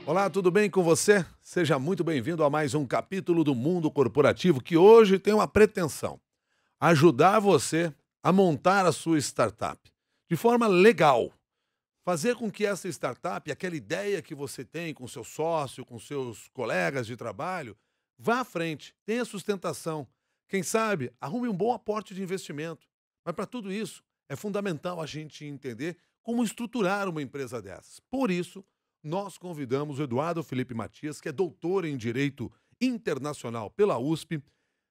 Olá, tudo bem com você? Seja muito bem-vindo a mais um capítulo do Mundo Corporativo que hoje tem uma pretensão: ajudar você a montar a sua startup de forma legal. Fazer com que essa startup, aquela ideia que você tem com seu sócio, com seus colegas de trabalho, vá à frente, tenha sustentação. Quem sabe, arrume um bom aporte de investimento. Mas para tudo isso, é fundamental a gente entender como estruturar uma empresa dessas. Por isso, nós convidamos o Eduardo Felipe Matias, que é doutor em Direito Internacional pela USP,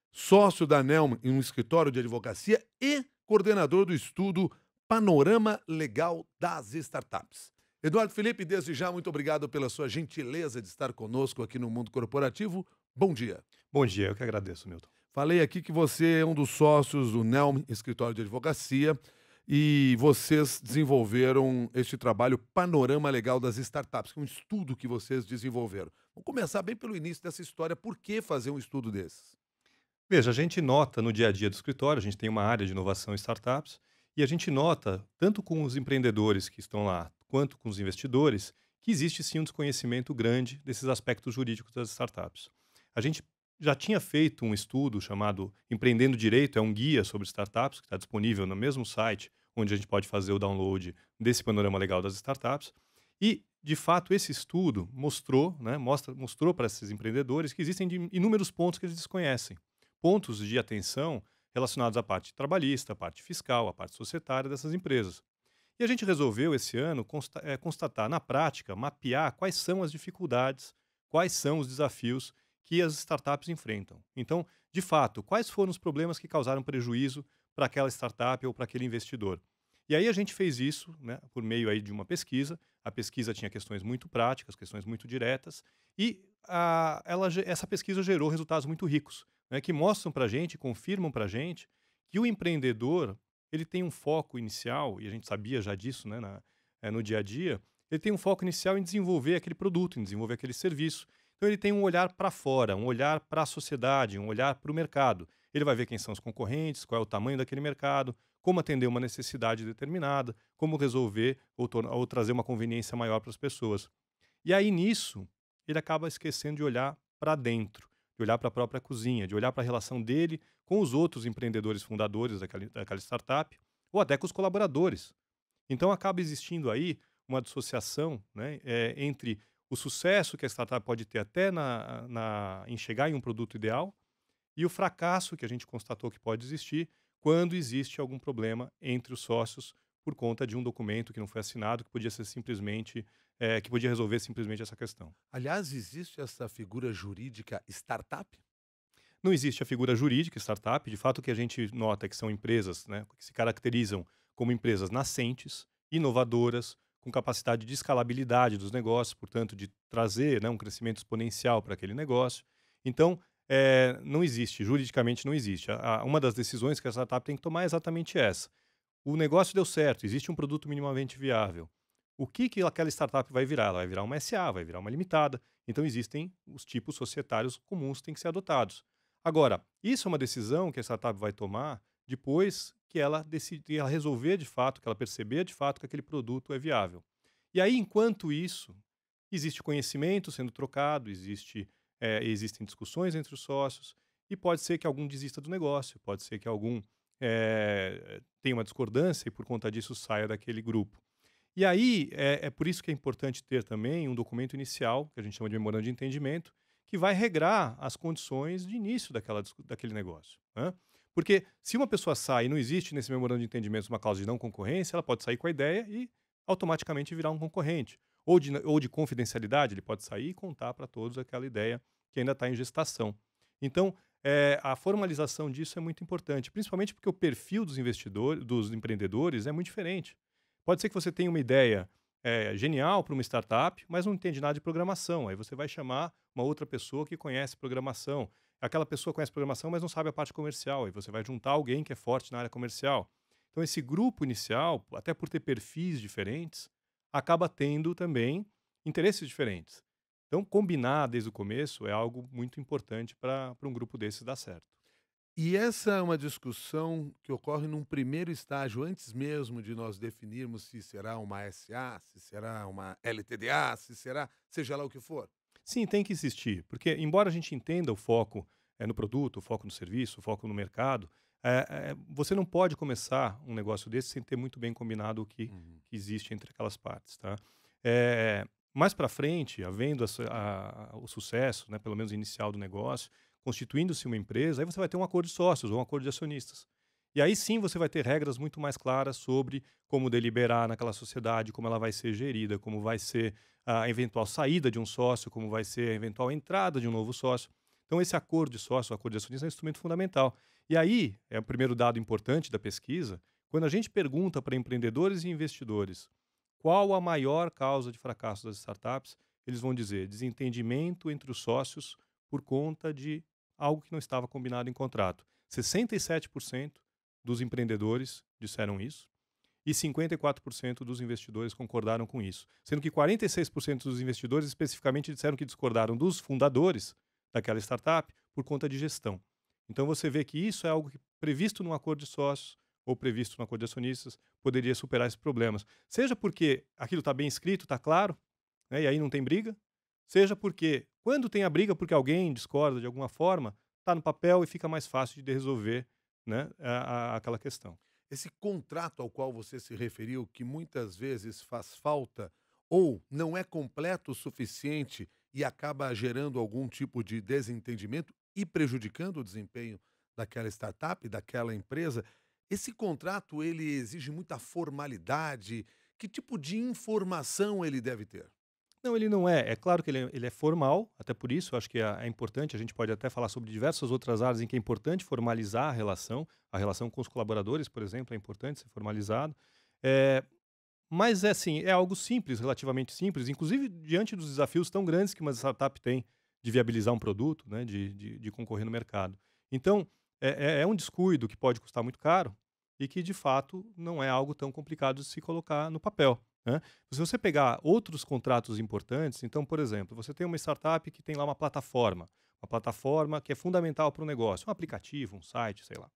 sócio da Nelm em um escritório de advocacia e coordenador do estudo Panorama Legal das Startups. Eduardo Felipe, desde já, muito obrigado pela sua gentileza de estar conosco aqui no Mundo Corporativo. Bom dia. Bom dia, eu que agradeço, Milton. Falei aqui que você é um dos sócios do Nelm Escritório de Advocacia e vocês desenvolveram este trabalho Panorama Legal das Startups, que é um estudo que vocês desenvolveram. Vamos começar bem pelo início dessa história. Por que fazer um estudo desses? Veja, a gente nota no dia a dia do escritório, a gente tem uma área de inovação e startups, e a gente nota, tanto com os empreendedores que estão lá, quanto com os investidores, que existe sim um desconhecimento grande desses aspectos jurídicos das startups. A gente já tinha feito um estudo chamado Empreendendo Direito, é um guia sobre startups, que está disponível no mesmo site, onde a gente pode fazer o download desse panorama legal das startups. E, de fato, esse estudo mostrou, né, mostrou para esses empreendedores que existem inúmeros pontos que eles desconhecem. Pontos de atenção relacionados à parte trabalhista, à parte fiscal, à parte societária dessas empresas. E a gente resolveu esse ano constatar na prática, mapear quais são as dificuldades, quais são os desafios que as startups enfrentam. Então, de fato, quais foram os problemas que causaram prejuízo para aquela startup ou para aquele investidor. E aí a gente fez isso, né, por meio aí de uma pesquisa. A pesquisa tinha questões muito práticas, questões muito diretas, e essa pesquisa gerou resultados muito ricos, né, que mostram para a gente, confirmam para a gente, que o empreendedor ele tem um foco inicial, e a gente sabia já disso, né, no dia a dia. Ele tem um foco inicial em desenvolver aquele produto, em desenvolver aquele serviço. Então ele tem um olhar para fora, um olhar para a sociedade, um olhar para o mercado. Ele vai ver quem são os concorrentes, qual é o tamanho daquele mercado, como atender uma necessidade determinada, como resolver ou trazer uma conveniência maior para as pessoas. E aí nisso, ele acaba esquecendo de olhar para dentro, de olhar para a própria cozinha, de olhar para a relação dele com os outros empreendedores fundadores daquela startup, ou até com os colaboradores. Então acaba existindo aí uma dissociação, né, entre o sucesso que a startup pode ter até em chegar em um produto ideal e o fracasso que a gente constatou que pode existir quando existe algum problema entre os sócios por conta de um documento que não foi assinado, que podia ser simplesmente, que podia resolver simplesmente essa questão. Aliás, existe essa figura jurídica startup? Não existe a figura jurídica startup, de fato o que a gente nota é que são empresas, né, que se caracterizam como empresas nascentes, inovadoras, com capacidade de escalabilidade dos negócios, portanto de trazer, né, um crescimento exponencial para aquele negócio. Então, não existe, juridicamente não existe. Uma das decisões que a startup tem que tomar é exatamente essa. O negócio deu certo, existe um produto minimamente viável. O que que aquela startup vai virar? Ela vai virar uma SA, vai virar uma limitada. Então existem os tipos societários comuns que têm que ser adotados. Agora, isso é uma decisão que a startup vai tomar depois que ela decidir, ela resolver de fato, que ela perceber de fato que aquele produto é viável. E aí, enquanto isso, existe conhecimento sendo trocado, existem discussões entre os sócios, e pode ser que algum desista do negócio, pode ser que algum tenha uma discordância e por conta disso saia daquele grupo. E aí, é por isso que é importante ter também um documento inicial, que a gente chama de memorando de entendimento, que vai regrar as condições de início daquele negócio, né. Porque se uma pessoa sai e não existe nesse memorando de entendimento uma cláusula de não concorrência, ela pode sair com a ideia e automaticamente virar um concorrente. Ou de confidencialidade, ele pode sair e contar para todos aquela ideia que ainda está em gestação. Então, a formalização disso é muito importante, principalmente porque o perfil dos investidores, dos empreendedores é muito diferente. Pode ser que você tenha uma ideia genial para uma startup, mas não entende nada de programação. Aí você vai chamar uma outra pessoa que conhece programação. Aquela pessoa conhece programação, mas não sabe a parte comercial. Aí você vai juntar alguém que é forte na área comercial. Então, esse grupo inicial, até por ter perfis diferentes, acaba tendo também interesses diferentes. Então, combinar desde o começo é algo muito importante para um grupo desses dar certo. E essa é uma discussão que ocorre num primeiro estágio, antes mesmo de nós definirmos se será uma SA, se será uma LTDA, se será seja lá o que for. Sim, tem que existir, porque embora a gente entenda o foco no produto, o foco no serviço, o foco no mercado, você não pode começar um negócio desse sem ter muito bem combinado o Uhum. que existe entre aquelas partes, tá? Mais para frente, havendo o sucesso, né, pelo menos inicial do negócio, constituindo-se uma empresa, aí você vai ter um acordo de sócios ou um acordo de acionistas. E aí sim você vai ter regras muito mais claras sobre como deliberar naquela sociedade, como ela vai ser gerida, como vai ser a eventual saída de um sócio, como vai ser a eventual entrada de um novo sócio. Então, esse acordo de sócio, o acordo de acionista, é um instrumento fundamental. E aí, é o primeiro dado importante da pesquisa, quando a gente pergunta para empreendedores e investidores qual a maior causa de fracasso das startups, eles vão dizer desentendimento entre os sócios por conta de algo que não estava combinado em contrato. 67% dos empreendedores disseram isso e 54% dos investidores concordaram com isso, sendo que 46% dos investidores especificamente disseram que discordaram dos fundadores daquela startup por conta de gestão. Então você vê que isso é algo que, previsto num acordo de sócios ou previsto no acordo de acionistas, poderia superar esses problemas. Seja porque aquilo está bem escrito, está claro, né, e aí não tem briga, seja porque, quando tem a briga porque alguém discorda de alguma forma, está no papel e fica mais fácil de resolver, né, aquela questão. Esse contrato ao qual você se referiu, que muitas vezes faz falta ou não é completo o suficiente e acaba gerando algum tipo de desentendimento e prejudicando o desempenho daquela startup, daquela empresa, esse contrato ele exige muita formalidade. Que tipo de informação ele deve ter? Não, ele não é. É claro que ele é formal, até por isso eu acho que é importante, a gente pode até falar sobre diversas outras áreas em que é importante formalizar a relação com os colaboradores, por exemplo, é importante ser formalizado. Eh, mas é assim, é algo simples, relativamente simples, inclusive diante dos desafios tão grandes que uma startup tem de viabilizar um produto, né, de concorrer no mercado. Então, é um descuido que pode custar muito caro e que, de fato, não é algo tão complicado de se colocar no papel, né. Se você pegar outros contratos importantes, então, por exemplo, você tem uma startup que tem lá uma plataforma que é fundamental para o negócio, um aplicativo, um site, sei lá.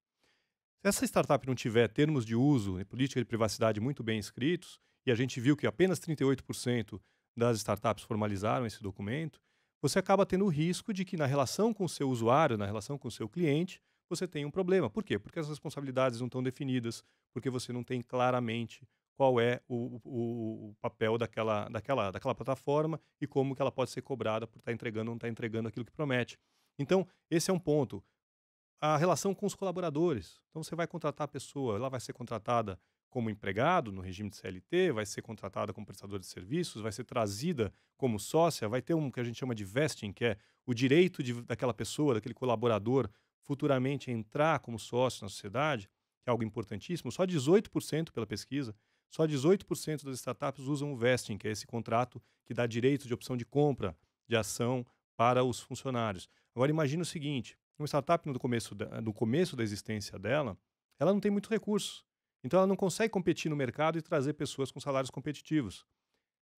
Se essa startup não tiver termos de uso e política de privacidade muito bem escritos, e a gente viu que apenas 38% das startups formalizaram esse documento, você acaba tendo o risco de que na relação com o seu usuário, na relação com o seu cliente, você tenha um problema. Por quê? Porque as responsabilidades não estão definidas, porque você não tem claramente qual é o papel daquela plataforma e como que ela pode ser cobrada por estar entregando ou não estar entregando aquilo que promete. Então, esse é um ponto. A relação com os colaboradores. Então você vai contratar a pessoa, ela vai ser contratada como empregado no regime de CLT, vai ser contratada como prestador de serviços, vai ser trazida como sócia, vai ter um que a gente chama de vesting, que é o direito daquela pessoa, daquele colaborador, futuramente entrar como sócio na sociedade, que é algo importantíssimo. Só 18% pela pesquisa, só 18% das startups usam o vesting, que é esse contrato que dá direito de opção de compra de ação para os funcionários. Agora imagine o seguinte: uma startup no começo da existência dela, ela não tem muito recurso. Então ela não consegue competir no mercado e trazer pessoas com salários competitivos.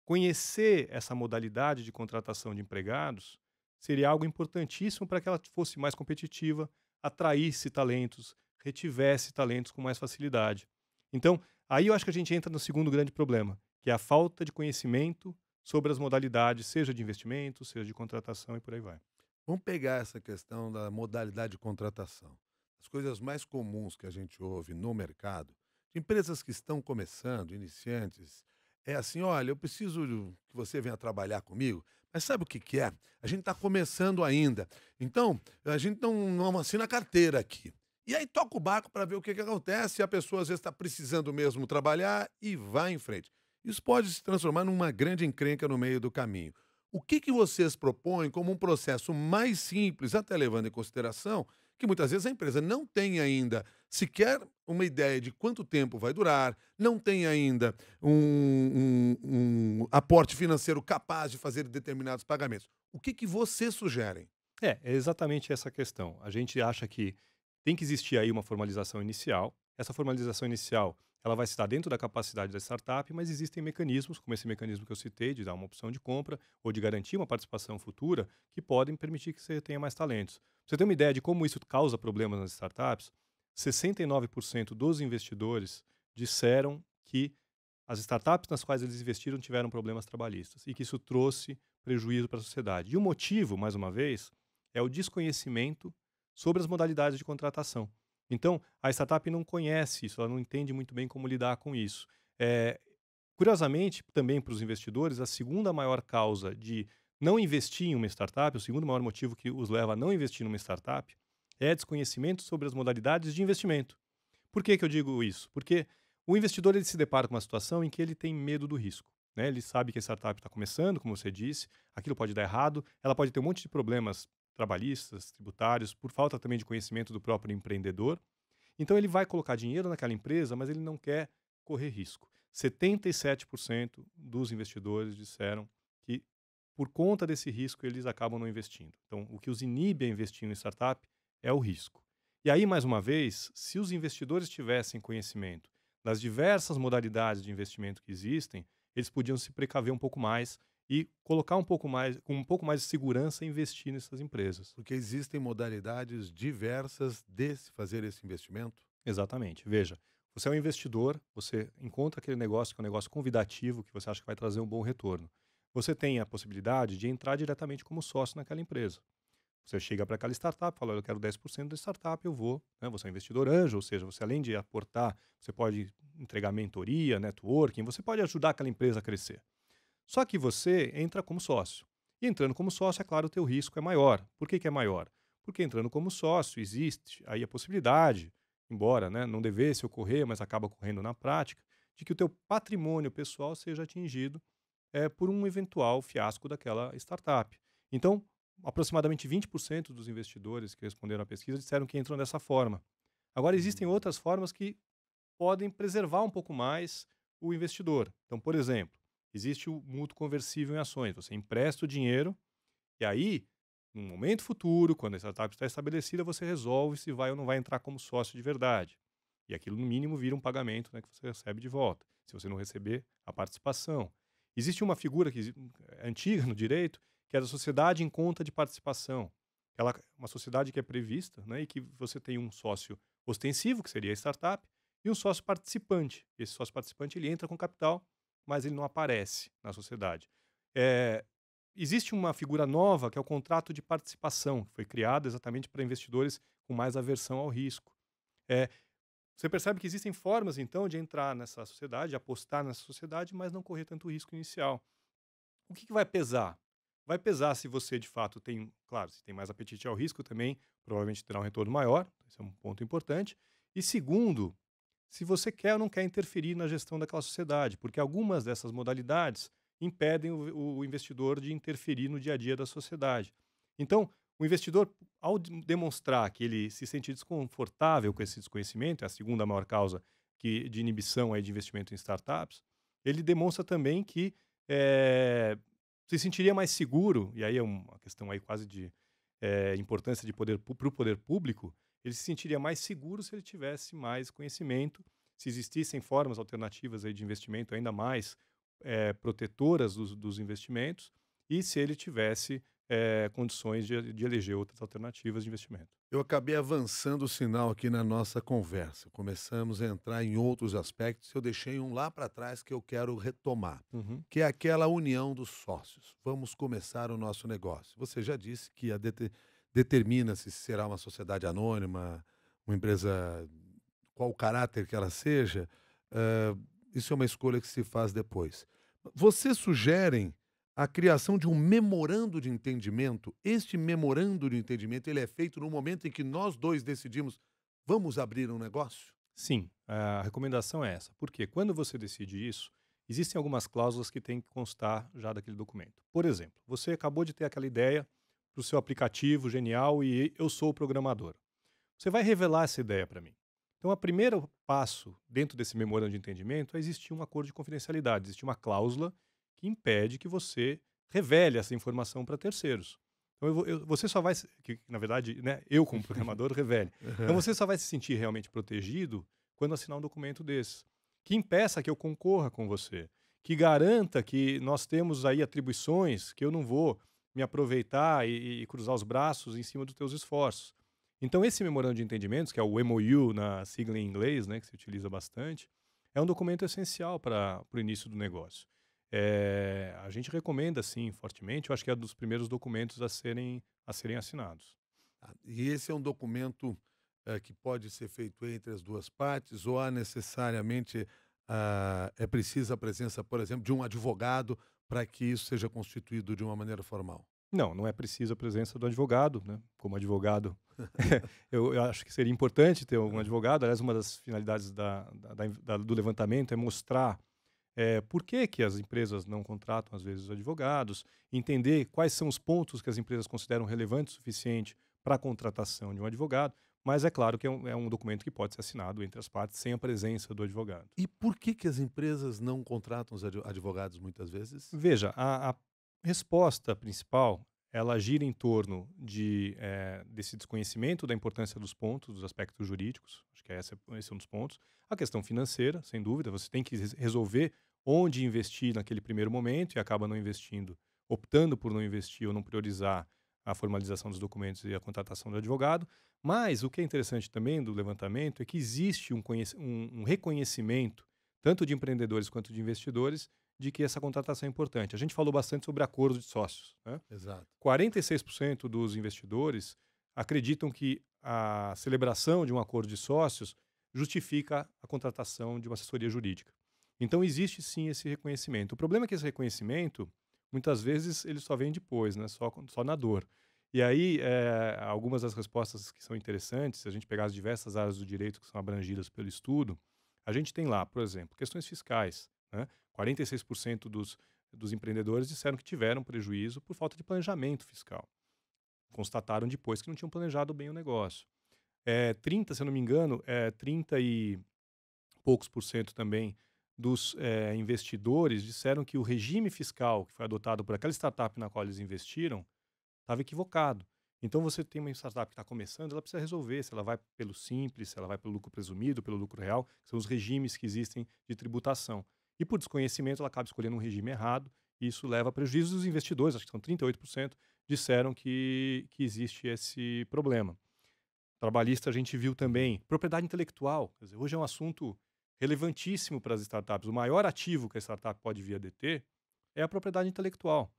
Conhecer essa modalidade de contratação de empregados seria algo importantíssimo para que ela fosse mais competitiva, atraísse talentos, retivesse talentos com mais facilidade. Então, aí eu acho que a gente entra no segundo grande problema, que é a falta de conhecimento sobre as modalidades, seja de investimento, seja de contratação e por aí vai. Vamos pegar essa questão da modalidade de contratação. As coisas mais comuns que a gente ouve no mercado, de empresas que estão começando, iniciantes, é assim: olha, eu preciso que você venha trabalhar comigo, mas sabe o que, que é? A gente está começando ainda. Então, a gente não assina carteira aqui. E aí toca o barco para ver o que, que acontece, e a pessoa às vezes está precisando mesmo trabalhar e vai em frente. Isso pode se transformar numa grande encrenca no meio do caminho. O que que vocês propõem como um processo mais simples, até levando em consideração que muitas vezes a empresa não tem ainda sequer uma ideia de quanto tempo vai durar, não tem ainda um aporte financeiro capaz de fazer determinados pagamentos. O que que vocês sugerem? É exatamente essa questão. A gente acha que tem que existir aí uma formalização inicial. Essa formalização inicial, ela vai estar dentro da capacidade da startup, mas existem mecanismos, como esse mecanismo que eu citei, de dar uma opção de compra ou de garantir uma participação futura, que podem permitir que você tenha mais talentos. Pra você ter uma ideia de como isso causa problemas nas startups, 69% dos investidores disseram que as startups nas quais eles investiram tiveram problemas trabalhistas e que isso trouxe prejuízo para a sociedade. E o motivo, mais uma vez, é o desconhecimento sobre as modalidades de contratação. Então, a startup não conhece isso, ela não entende muito bem como lidar com isso. É, Curiosamente, também para os investidores, a segunda maior causa de não investir em uma startup, o segundo maior motivo que os leva a não investir numa startup, é desconhecimento sobre as modalidades de investimento. Por que eu digo isso? Porque o investidor ele se depara com uma situação em que ele tem medo do risco. Né? Ele sabe que a startup está começando, como você disse, aquilo pode dar errado, ela pode ter um monte de problemas trabalhistas, tributários, por falta também de conhecimento do próprio empreendedor. Então ele vai colocar dinheiro naquela empresa, mas ele não quer correr risco. 77% dos investidores disseram que, por conta desse risco, eles acabam não investindo. Então, o que os inibe a investir em startup é o risco. E aí, mais uma vez, se os investidores tivessem conhecimento das diversas modalidades de investimento que existem, eles podiam se precaver um pouco mais e colocar um pouco mais, com um pouco mais de segurança, investir nessas empresas. Porque existem modalidades diversas de se fazer esse investimento. Exatamente. Veja, você é um investidor, você encontra aquele negócio que é um negócio convidativo, que você acha que vai trazer um bom retorno. Você tem a possibilidade de entrar diretamente como sócio naquela empresa. Você chega para aquela startup, fala, eu quero 10% da startup, eu vou. Né? Você é um investidor anjo, ou seja, você além de aportar, você pode entregar mentoria, networking, você pode ajudar aquela empresa a crescer. Só que você entra como sócio. E entrando como sócio, é claro, o teu risco é maior. Por que é maior? Porque entrando como sócio, existe aí a possibilidade, embora né, não devesse ocorrer, mas acaba ocorrendo na prática, de que o teu patrimônio pessoal seja atingido por um eventual fiasco daquela startup. Então, aproximadamente 20% dos investidores que responderam à pesquisa disseram que entram dessa forma. Agora, existem Hum. outras formas que podem preservar um pouco mais o investidor. Então, por exemplo, existe o mútuo conversível em ações. Você empresta o dinheiro e aí, num momento futuro, quando a startup está estabelecida, você resolve se vai ou não vai entrar como sócio de verdade. E aquilo, no mínimo, vira um pagamento né, que você recebe de volta. Se você não receber, a participação. Existe uma figura é antiga no direito, que é a sociedade em conta de participação. Ela é uma sociedade que é prevista né, e que você tem um sócio ostensivo, que seria a startup, e um sócio participante. Esse sócio participante ele entra com capital, mas ele não aparece na sociedade. É, Existe uma figura nova que é o contrato de participação, que foi criado exatamente para investidores com mais aversão ao risco. É, Você percebe que existem formas, então, de entrar nessa sociedade, de apostar nessa sociedade, mas não correr tanto risco inicial. O que vai pesar? Vai pesar se você, de fato, tem, claro, se tem mais apetite ao risco também, provavelmente terá um retorno maior, esse é um ponto importante. E segundo, se você quer ou não quer interferir na gestão daquela sociedade, porque algumas dessas modalidades impedem o investidor de interferir no dia a dia da sociedade. Então, o investidor, ao demonstrar que ele se sente desconfortável com esse desconhecimento, é a segunda maior causa de inibição aí de investimento em startups, ele demonstra também que se sentiria mais seguro, e aí é uma questão aí quase de importância de poder para o poder público, ele se sentiria mais seguro se ele tivesse mais conhecimento, se existissem formas alternativas aí de investimento ainda mais protetoras dos investimentos e se ele tivesse condições de eleger outras alternativas de investimento. Eu acabei avançando o sinal aqui na nossa conversa. Começamos a entrar em outros aspectos. Eu deixei um lá para trás que eu quero retomar, Uhum. que é aquela união dos sócios. Vamos começar o nosso negócio. Você já disse que determina-se se será uma sociedade anônima, uma empresa, qual o caráter que ela seja. eh, Isso é uma escolha que se faz depois. Vocês sugerem a criação de um memorando de entendimento. Este memorando de entendimento, ele é feito no momento em que nós dois decidimos, vamos abrir um negócio? Sim, a recomendação é essa. Porque quando você decide isso, existem algumas cláusulas que têm que constar já daquele documento. Por exemplo, você acabou de ter aquela ideia para o seu aplicativo genial e eu sou o programador. Você vai revelar essa ideia para mim. Então, o primeiro passo dentro desse memorando de entendimento é existir um acordo de confidencialidade, existe uma cláusula que impede que você revele essa informação para terceiros. Então, você só vai, na verdade, né, eu como programador revele. Então, você só vai se sentir realmente protegido quando assinar um documento desse. que impeça que eu concorra com você, que garanta que nós temos aí atribuições que eu não vou me aproveitar e cruzar os braços em cima dos teus esforços. Então esse memorando de entendimentos, que é o MOU na sigla em inglês, né, que se utiliza bastante, é um documento essencial para o início do negócio. A gente recomenda, sim, fortemente, eu acho que é um dos primeiros documentos a serem assinados. Tá? E esse é um documento que pode ser feito entre as duas partes ou há necessariamente é precisa a presença, por exemplo, de um advogado para que isso seja constituído de uma maneira formal? Não, não é preciso a presença do advogado, né? Como advogado, eu acho que seria importante ter um advogado. Aliás, uma das finalidades do levantamento é mostrar por que, que as empresas não contratam, às vezes, os advogados, entender quais são os pontos que as empresas consideram relevantes o suficiente para a contratação de um advogado, mas é claro que é um documento que pode ser assinado entre as partes sem a presença do advogado. E por que que as empresas não contratam os advogados muitas vezes? Veja, a resposta principal, ela gira em torno desse desconhecimento da importância dos pontos, dos aspectos jurídicos, acho que esse é um dos pontos. A questão financeira, sem dúvida, você tem que resolver onde investir naquele primeiro momento e acaba não investindo, optando por não investir ou não priorizar a formalização dos documentos e a contratação do advogado. Mas o que é interessante também do levantamento é que existe um reconhecimento, tanto de empreendedores quanto de investidores, de que essa contratação é importante. A gente falou bastante sobre acordo de sócios, né? Exato. 46% dos investidores acreditam que a celebração de um acordo de sócios justifica a contratação de uma assessoria jurídica. Então existe sim esse reconhecimento. O problema é que esse reconhecimento, muitas vezes, ele só vem depois, né? Só na dor. E aí, algumas das respostas que são interessantes, se a gente pegar as diversas áreas do direito que são abrangidas pelo estudo, a gente tem lá, por exemplo, questões fiscais, né? 46% dos empreendedores disseram que tiveram prejuízo por falta de planejamento fiscal. Constataram depois que não tinham planejado bem o negócio. 30, se eu não me engano, 30 e poucos por cento também dos investidores disseram que o regime fiscal que foi adotado por aquela startup na qual eles investiram estava equivocado. Então você tem uma startup que está começando, ela precisa resolver se ela vai pelo simples, se ela vai pelo lucro presumido, pelo lucro real, que são os regimes que existem de tributação. E por desconhecimento ela acaba escolhendo um regime errado e isso leva a prejuízo dos investidores, acho que são 38%, disseram que existe esse problema. Trabalhista a gente viu também, propriedade intelectual, quer dizer, hoje é um assunto relevantíssimo para as startups. O maior ativo que a startup pode vir a deter é a propriedade intelectual,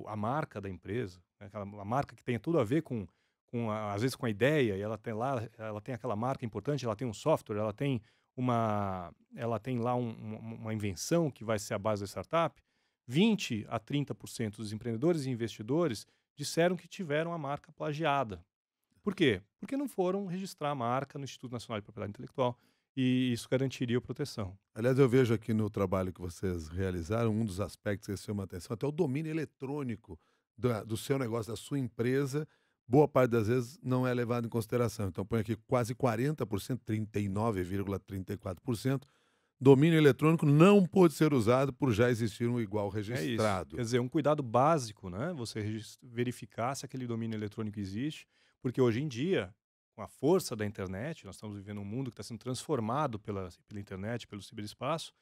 a marca da empresa, né, a marca que tem tudo a ver às vezes com a ideia, e ela tem aquela marca importante, ela tem um software, ela tem lá uma invenção que vai ser a base da startup. 20 a 30% dos empreendedores e investidores disseram que tiveram a marca plagiada. Por quê? Porque não foram registrar a marca no Instituto Nacional de Propriedade Intelectual e isso garantiria a proteção. Aliás, eu vejo aqui no trabalho que vocês realizaram, um dos aspectos que chama atenção, até o domínio eletrônico do seu negócio, da sua empresa, boa parte das vezes não é levado em consideração. Então, põe aqui quase 40%, 39,34%, domínio eletrônico não pode ser usado por já existir um igual É isso. registrado. Quer dizer, um cuidado básico, né? Você verificar se aquele domínio eletrônico existe, porque hoje em dia, com a força da internet, nós estamos vivendo um mundo que está sendo transformado pela internet, pelo ciberespaço,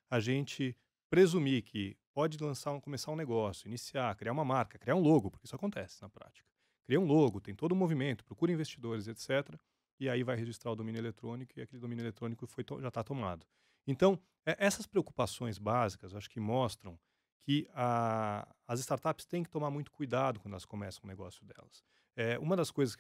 a gente presumir que pode começar um negócio, iniciar, criar uma marca, criar um logo, porque isso acontece na prática. Cria um logo, tem todo um movimento, procura investidores, etc. E aí vai registrar o domínio eletrônico e aquele domínio eletrônico já está tomado. Então, essas preocupações básicas, eu acho que mostram que as startups têm que tomar muito cuidado quando elas começam o negócio delas. Uma das coisas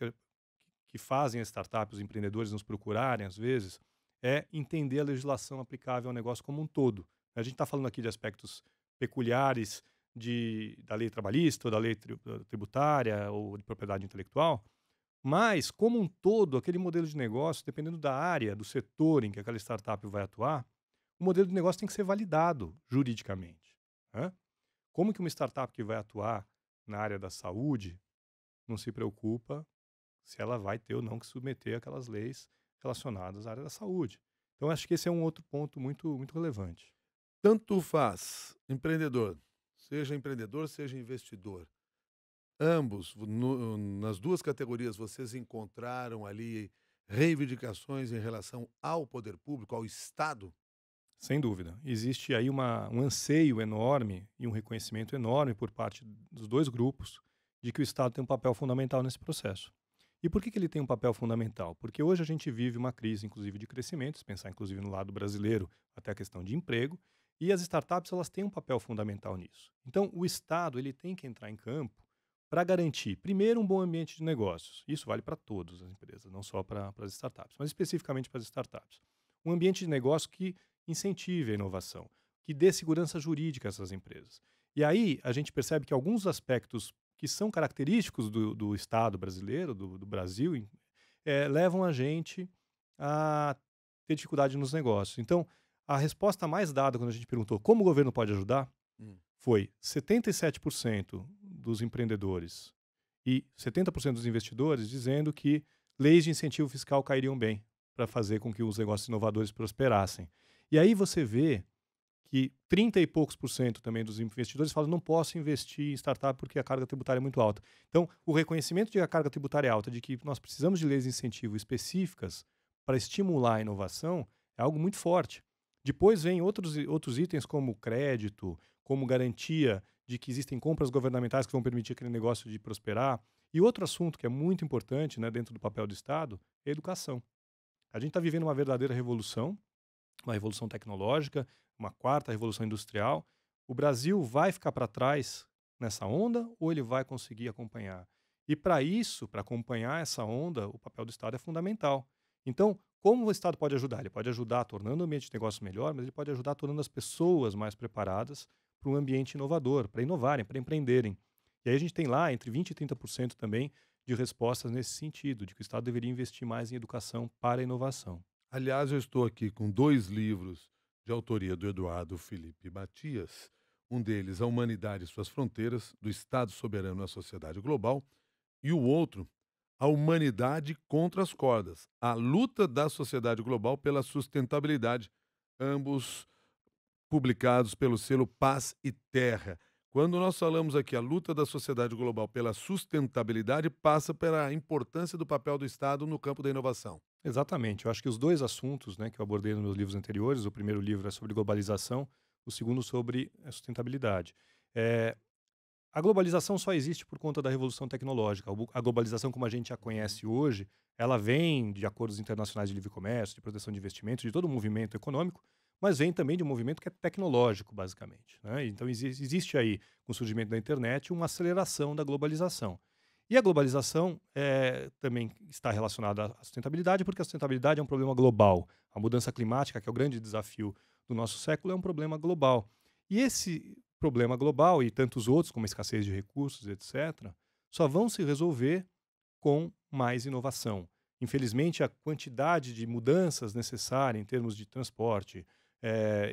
que fazem as startups, os empreendedores nos procurarem, às vezes, é entender a legislação aplicável ao negócio como um todo. A gente está falando aqui de aspectos peculiares da lei trabalhista, ou da lei tributária, ou de propriedade intelectual, mas, como um todo, aquele modelo de negócio, dependendo da área, do setor em que aquela startup vai atuar, o modelo de negócio tem que ser validado juridicamente, né? Como que uma startup que vai atuar na área da saúde não se preocupa se ela vai ter ou não que submeter aquelas leis relacionadas à área da saúde? Então, acho que esse é um outro ponto muito, muito relevante. Tanto faz empreendedor, seja investidor. Ambos, nas duas categorias, vocês encontraram ali reivindicações em relação ao poder público, ao Estado? Sem dúvida. Existe aí um anseio enorme e um reconhecimento enorme por parte dos dois grupos de que o Estado tem um papel fundamental nesse processo. E por que ele tem um papel fundamental? Porque hoje a gente vive uma crise, inclusive, de crescimento, se pensar inclusive no lado brasileiro, até a questão de emprego, e as startups elas têm um papel fundamental nisso. Então, o Estado ele tem que entrar em campo para garantir, primeiro, um bom ambiente de negócios. Isso vale para todas as empresas, não só para as startups, mas especificamente para as startups. Um ambiente de negócio que incentive a inovação, que dê segurança jurídica a essas empresas. E aí a gente percebe que alguns aspectos que são característicos do Estado brasileiro, do Brasil, levam a gente a ter dificuldade nos negócios. Então, a resposta mais dada quando a gente perguntou como o governo pode ajudar Hum. foi 77% dos empreendedores e 70% dos investidores dizendo que leis de incentivo fiscal cairiam bem para fazer com que os negócios inovadores prosperassem. E aí você vê que 30 e poucos por cento também dos investidores falam não posso investir em startup porque a carga tributária é muito alta. Então, o reconhecimento de que a carga tributária é alta, de que nós precisamos de leis de incentivo específicas para estimular a inovação, é algo muito forte. Depois vem outros itens como crédito, como garantia de que existem compras governamentais que vão permitir aquele negócio de prosperar. E outro assunto que é muito importante, né, dentro do papel do Estado é a educação. A gente está vivendo uma verdadeira revolução, uma revolução tecnológica, uma quarta revolução industrial. O Brasil vai ficar para trás nessa onda ou ele vai conseguir acompanhar? E para isso, para acompanhar essa onda, o papel do Estado é fundamental. Então, como o Estado pode ajudar? Ele pode ajudar tornando o ambiente de negócio melhor, mas ele pode ajudar tornando as pessoas mais preparadas para um ambiente inovador, para inovarem, para empreenderem. E aí a gente tem lá entre 20% e 30% também de respostas nesse sentido, de que o Estado deveria investir mais em educação para a inovação. Aliás, eu estou aqui com 2 livros de autoria do Eduardo Felipe Matias. Um deles, A Humanidade e Suas Fronteiras, do Estado Soberano à Sociedade Global, e o outro, A Humanidade contra as Cordas, a luta da sociedade global pela sustentabilidade, ambos publicados pelo selo Paz e Terra. Quando nós falamos aqui a luta da sociedade global pela sustentabilidade, passa pela importância do papel do Estado no campo da inovação. Exatamente. Eu acho que os dois assuntos, né, que eu abordei nos meus livros anteriores, o primeiro livro é sobre globalização, o segundo sobre a sustentabilidade. Eh, a globalização só existe por conta da revolução tecnológica. A globalização como a gente a conhece hoje, ela vem de acordos internacionais de livre comércio, de proteção de investimentos, de todo o movimento econômico, mas vem também de um movimento que é tecnológico, basicamente, né? Então existe aí, com o surgimento da internet, uma aceleração da globalização. E a globalização também está relacionada à sustentabilidade, porque a sustentabilidade é um problema global. A mudança climática, que é o grande desafio do nosso século, é um problema global. E esse problema global e tantos outros, como a escassez de recursos, etc., só vão se resolver com mais inovação. Infelizmente, a quantidade de mudanças necessárias em termos de transporte,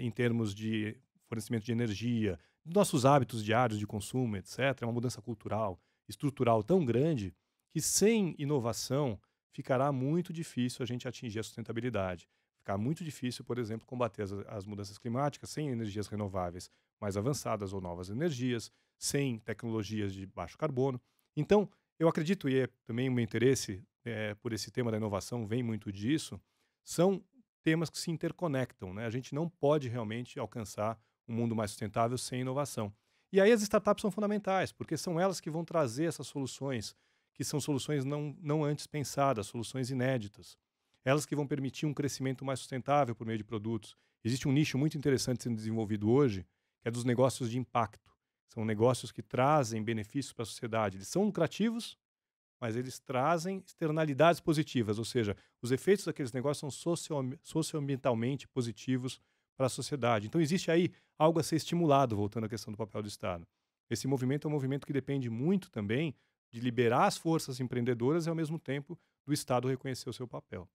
em termos de fornecimento de energia, nossos hábitos diários de consumo, etc., é uma mudança cultural, estrutural tão grande que sem inovação ficará muito difícil a gente atingir a sustentabilidade. Ficará muito difícil, por exemplo, combater as mudanças climáticas sem energias renováveis mais avançadas ou novas energias, sem tecnologias de baixo carbono. Então, eu acredito, e é também o meu interesse por esse tema da inovação vem muito disso, são temas que se interconectam, né? A gente não pode realmente alcançar um mundo mais sustentável sem inovação. E aí as startups são fundamentais, porque são elas que vão trazer essas soluções, que são soluções não antes pensadas, soluções inéditas. Elas que vão permitir um crescimento mais sustentável por meio de produtos. Existe um nicho muito interessante sendo desenvolvido hoje, que é dos negócios de impacto. São negócios que trazem benefícios para a sociedade. Eles são lucrativos, mas eles trazem externalidades positivas, ou seja, os efeitos daqueles negócios são socioambientalmente positivos para a sociedade. Então existe aí algo a ser estimulado, voltando à questão do papel do Estado. Esse movimento é um movimento que depende muito também de liberar as forças empreendedoras e, ao mesmo tempo, do Estado reconhecer o seu papel.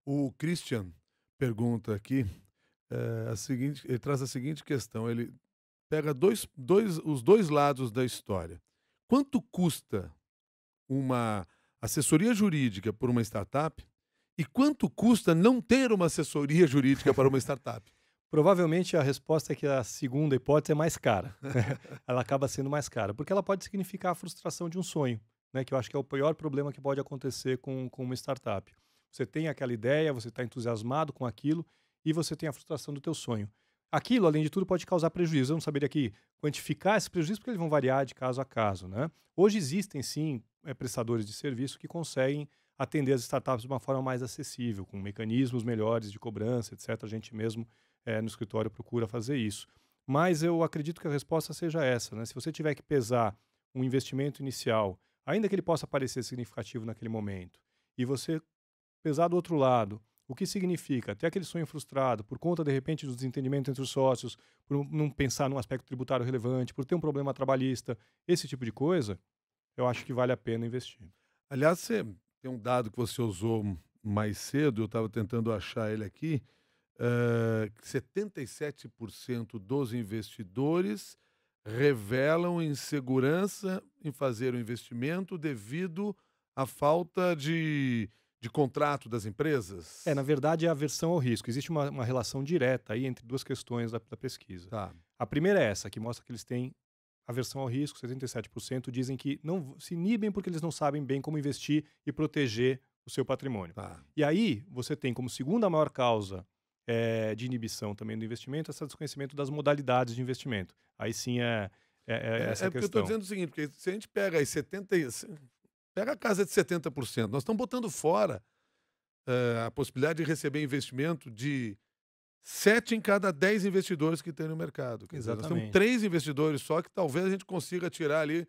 O Christian pergunta aqui, ele traz a seguinte questão, ele pega os dois lados da história. Quanto custa uma assessoria jurídica por uma startup e quanto custa não ter uma assessoria jurídica para uma startup? Provavelmente a resposta é que a segunda hipótese é mais cara. Ela acaba sendo mais cara, porque ela pode significar a frustração de um sonho, né, que eu acho que é o pior problema que pode acontecer com uma startup. Você tem aquela ideia, você está entusiasmado com aquilo e você tem a frustração do teu sonho. Aquilo, além de tudo, pode causar prejuízo. Eu não saberia aqui quantificar esses prejuízos porque eles vão variar de caso a caso, né? Hoje existem, sim, prestadores de serviço que conseguem atender as startups de uma forma mais acessível, com mecanismos melhores de cobrança, etc. A gente mesmo no escritório procura fazer isso. Mas eu acredito que a resposta seja essa, né? Se você tiver que pesar um investimento inicial, ainda que ele possa parecer significativo naquele momento, e você pesar do outro lado, o que significa ter aquele sonho frustrado por conta, de repente, do desentendimento entre os sócios, por não pensar num aspecto tributário relevante, por ter um problema trabalhista, esse tipo de coisa, eu acho que vale a pena investir. Aliás, você tem um dado que você usou mais cedo, eu estava tentando achar ele aqui, que 77% dos investidores revelam insegurança em fazer o investimento devido à falta de contrato das Na empresas? verdade, é a aversão ao risco. Existe uma relação direta aí entre duas questões da pesquisa. Tá, A primeira é essa, que mostra que eles têm aversão ao risco. 77% dizem que não se inibem porque eles não sabem bem como investir e proteger o seu patrimônio. tá. E aí, você tem como segunda maior causa de inibição também do investimento esse desconhecimento das modalidades de investimento. Aí sim é essa É porque eu estou questão. dizendo o seguinte, porque se a gente pega aí 70, pega a casa de 70%, nós estamos botando fora a possibilidade de receber investimento de 7 em cada 10 investidores que tem no mercado. Quer dizer, nós temos Exatamente. 3 investidores só que talvez a gente consiga tirar ali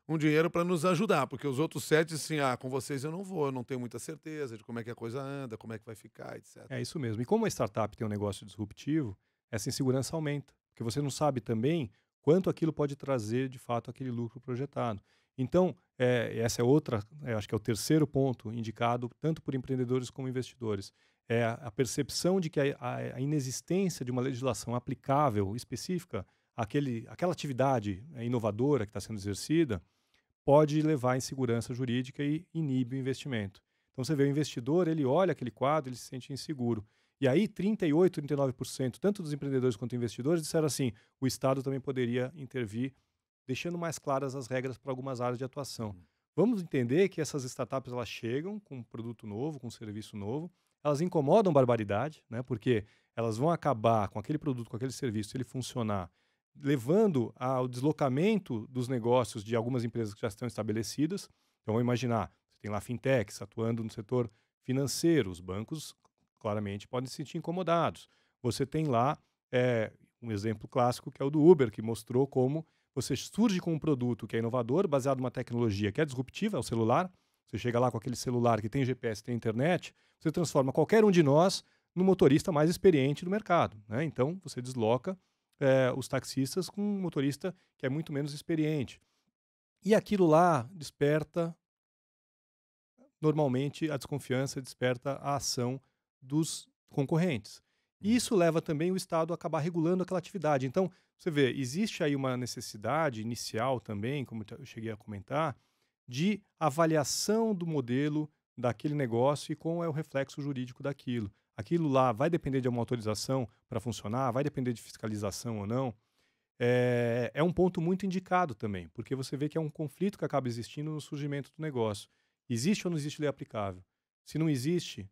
um dinheiro para nos ajudar, porque os outros 7, assim, com vocês eu não vou, eu não tenho muita certeza de como é que a coisa anda, como é que vai ficar, etc. É isso mesmo. E como a startup tem um negócio disruptivo, essa insegurança aumenta, porque você não sabe também quanto aquilo pode trazer de fato aquele lucro projetado. Então, essa é outra, acho que é o terceiro ponto indicado tanto por empreendedores como investidores. É a percepção de que a inexistência de uma legislação aplicável, específica, àquela atividade inovadora que está sendo exercida, pode levar à insegurança jurídica e inibe o investimento. Então você vê o investidor, ele olha aquele quadro, ele se sente inseguro. E aí 38, 39%, tanto dos empreendedores quanto investidores, disseram assim, o Estado também poderia intervir, deixando mais claras as regras para algumas áreas de atuação. Uhum. Vamos entender que essas startups elas chegam com um produto novo, com um serviço novo, elas incomodam barbaridade, né, porque elas vão acabar com aquele produto, com aquele serviço, se ele funcionar, levando ao deslocamento dos negócios de algumas empresas que já estão estabelecidas. Então, vamos imaginar, você tem lá fintechs atuando no setor financeiro, os bancos claramente podem se sentir incomodados. Você tem lá um exemplo clássico que é o do Uber, que mostrou como você surge com um produto que é inovador, baseado numa tecnologia que é disruptiva, é o celular. Você chega lá com aquele celular que tem GPS, tem internet, você transforma qualquer um de nós no motorista mais experiente do mercado, né? Então, você desloca os taxistas com um motorista que é muito menos experiente. E aquilo lá desperta, normalmente, a desconfiança, desperta a ação dos concorrentes. E Uhum. isso leva também o Estado a acabar regulando aquela atividade. Então, você vê, existe aí uma necessidade inicial também, como eu cheguei a comentar, de avaliação do modelo daquele negócio e qual é o reflexo jurídico daquilo. Aquilo lá vai depender de uma autorização para funcionar, vai depender de fiscalização ou não. É um ponto muito indicado também, porque você vê que é um conflito que acaba existindo no surgimento do negócio. Existe ou não existe lei aplicável? Se não existe,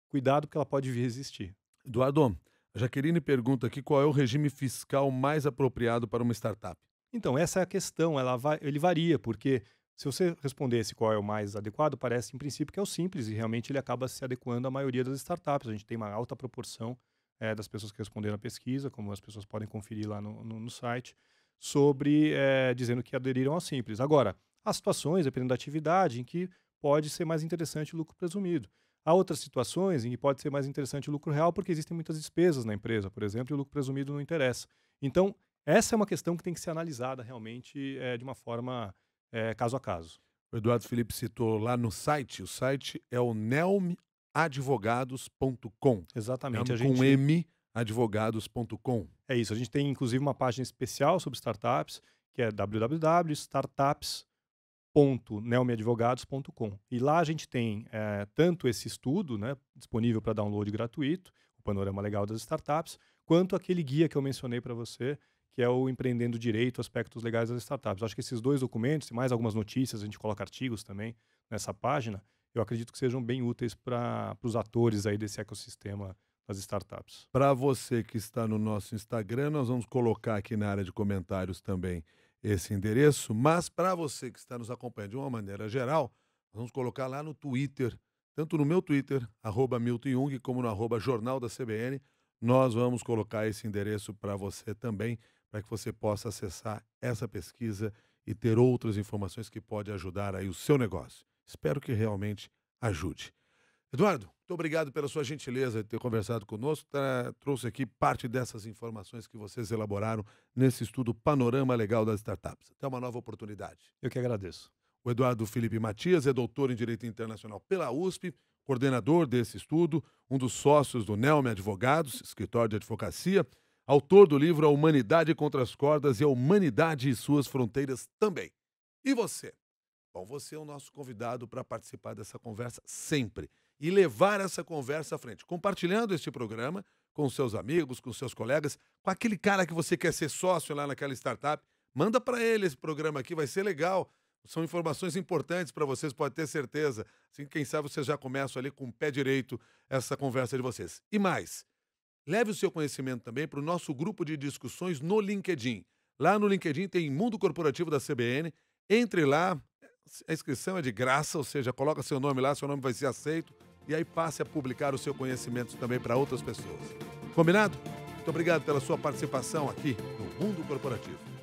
cuidado porque ela pode vir a existir. Eduardo, a Jaqueline pergunta aqui qual é o regime fiscal mais apropriado para uma startup. Então, essa é a questão, ele varia, porque se você respondesse qual é o mais adequado, parece em princípio que é o simples, e realmente ele acaba se adequando à maioria das startups. A gente tem uma alta proporção das pessoas que responderam à pesquisa, como as pessoas podem conferir lá no site, sobre dizendo que aderiram ao simples. Agora, há situações, dependendo da atividade, em que pode ser mais interessante o lucro presumido. Há outras situações em que pode ser mais interessante o lucro real, porque existem muitas despesas na empresa, por exemplo, e o lucro presumido não interessa. Então, essa é uma questão que tem que ser analisada realmente de uma forma caso a caso. O Eduardo Felipe citou lá no site, o site é o nelmadvogados.com. Exatamente. Nelme A com gente M, advogados.com. É isso. A gente tem inclusive uma página especial sobre startups, que é www.startups.nelmeadvogados.com. E lá a gente tem tanto esse estudo, né, disponível para download gratuito, o panorama legal das startups, quanto aquele guia que eu mencionei para você, que é o Empreendendo Direito, Aspectos Legais das Startups. Eu acho que esses dois documentos, e mais algumas notícias, a gente coloca artigos também nessa página, eu acredito que sejam bem úteis para os atores aí desse ecossistema as startups. Para você que está no nosso Instagram, nós vamos colocar aqui na área de comentários também esse endereço, mas para você que está nos acompanhando de uma maneira geral, nós vamos colocar lá no Twitter, tanto no meu Twitter, @MiltonJung, como no @Jornal da CBN, nós vamos colocar esse endereço para você também, para que você possa acessar essa pesquisa e ter outras informações que podem ajudar aí o seu negócio. Espero que realmente ajude. Eduardo, muito obrigado pela sua gentileza de ter conversado conosco. Trouxe aqui parte dessas informações que vocês elaboraram nesse estudo Panorama Legal das Startups. Até uma nova oportunidade. Eu que agradeço. O Eduardo Felipe Matias é doutor em Direito Internacional pela USP, coordenador desse estudo, um dos sócios do Nelme Advogados, escritório de advocacia, autor do livro A Humanidade contra as Cordas e a Humanidade e Suas Fronteiras também. E você? Bom, você é o nosso convidado para participar dessa conversa sempre e levar essa conversa à frente, compartilhando este programa com seus amigos, com seus colegas, com aquele cara que você quer ser sócio lá naquela startup. Manda para ele esse programa aqui, vai ser legal. São informações importantes para vocês, pode ter certeza. Assim, quem sabe vocês já começam ali com o pé direito essa conversa de vocês. E mais, leve o seu conhecimento também para o nosso grupo de discussões no LinkedIn. Lá no LinkedIn tem Mundo Corporativo da CBN. Entre lá, a inscrição é de graça, ou seja, coloca seu nome lá, seu nome vai ser aceito. E aí passe a publicar o seu conhecimento também para outras pessoas. Combinado? Muito obrigado pela sua participação aqui no Mundo Corporativo.